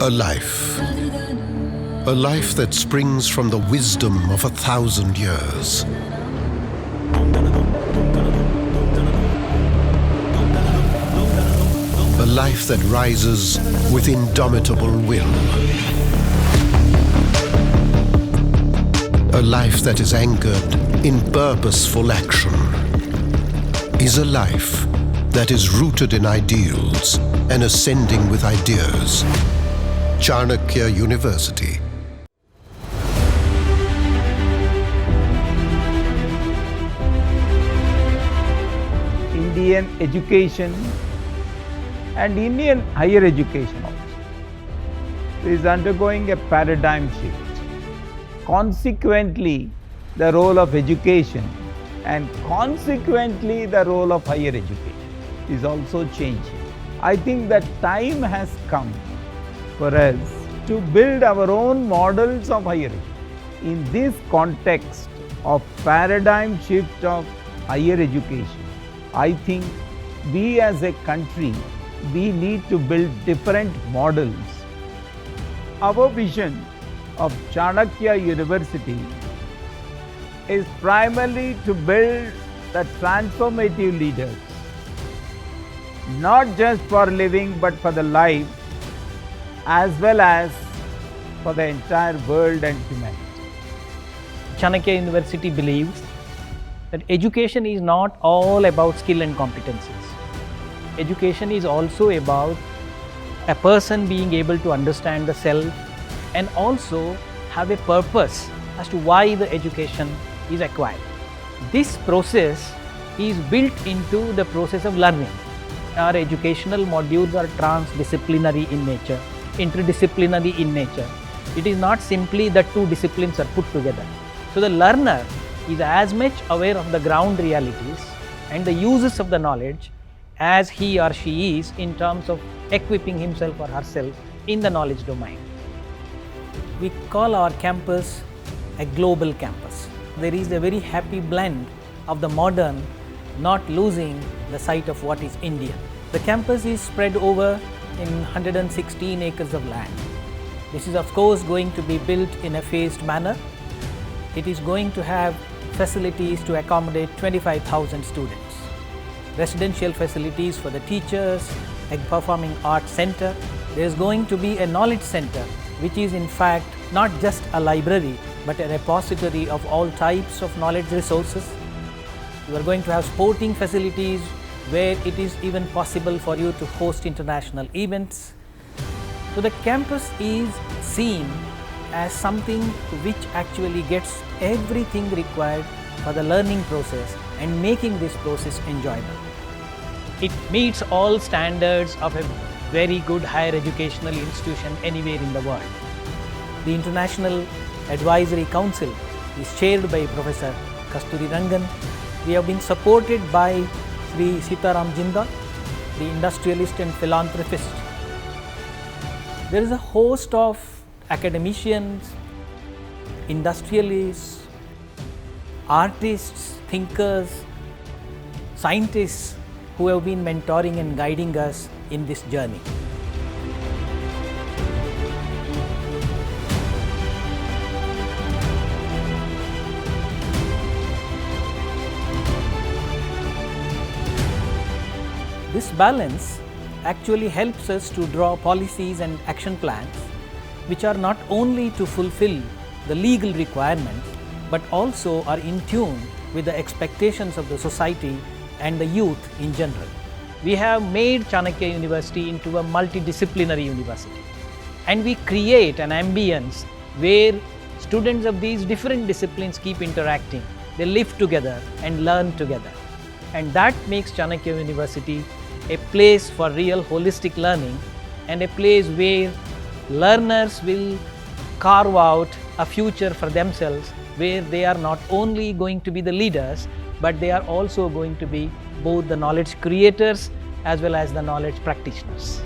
A life. A life that springs from the wisdom of 1,000 years. A life that rises with indomitable will. A life that is anchored in purposeful action. Is a life that is rooted in ideals and ascending with ideas. Chanakya University. Indian education and Indian higher education also is undergoing a paradigm shift. Consequently, the role of education and consequently the role of higher education is also changing. I think that time has come for us to build our own models of higher education. In this context of paradigm shift of higher education, I think we as a country, we need to build different models. Our vision of Chanakya University is primarily to build the transformative leaders, not just for living but for the life, as well as for the entire world and humanity. Chanakya University believes that education is not all about skill and competencies. Education is also about a person being able to understand the self and also have a purpose as to why the education is acquired. This process is built into the process of learning. Our educational modules are transdisciplinary in nature, interdisciplinary in nature. It is not simply that two disciplines are put together. So the learner is as much aware of the ground realities and the uses of the knowledge as he or she is in terms of equipping himself or herself in the knowledge domain. We call our campus a global campus. There is a very happy blend of the modern not losing the sight of what is Indian. The campus is spread over in 116 acres of land. This is of course going to be built in a phased manner. It is going to have facilities to accommodate 25,000 students, residential facilities for the teachers, a performing arts center. There is going to be a knowledge center, which is in fact not just a library but a repository of all types of knowledge resources. You are going to have sporting facilities where it is even possible for you to host international events. So the campus is seen as something which actually gets everything required for the learning process and making this process enjoyable. It meets all standards of a very good higher educational institution anywhere in the world. The International Advisory Council is chaired by Professor Curtainrainser. We have been supported by Sri Sitaram Jindal, the industrialist and philanthropist. There is a host of academicians, industrialists, artists, thinkers, scientists who have been mentoring and guiding us in this journey. This balance actually helps us to draw policies and action plans which are not only to fulfill the legal requirements but also are in tune with the expectations of the society and the youth in general. We have made Chanakya University into a multidisciplinary university, and we create an ambience where students of these different disciplines keep interacting. They live together and learn together, and that makes Chanakya University a place for real holistic learning and a place where learners will carve out a future for themselves, where they are not only going to be the leaders but they are also going to be both the knowledge creators as well as the knowledge practitioners.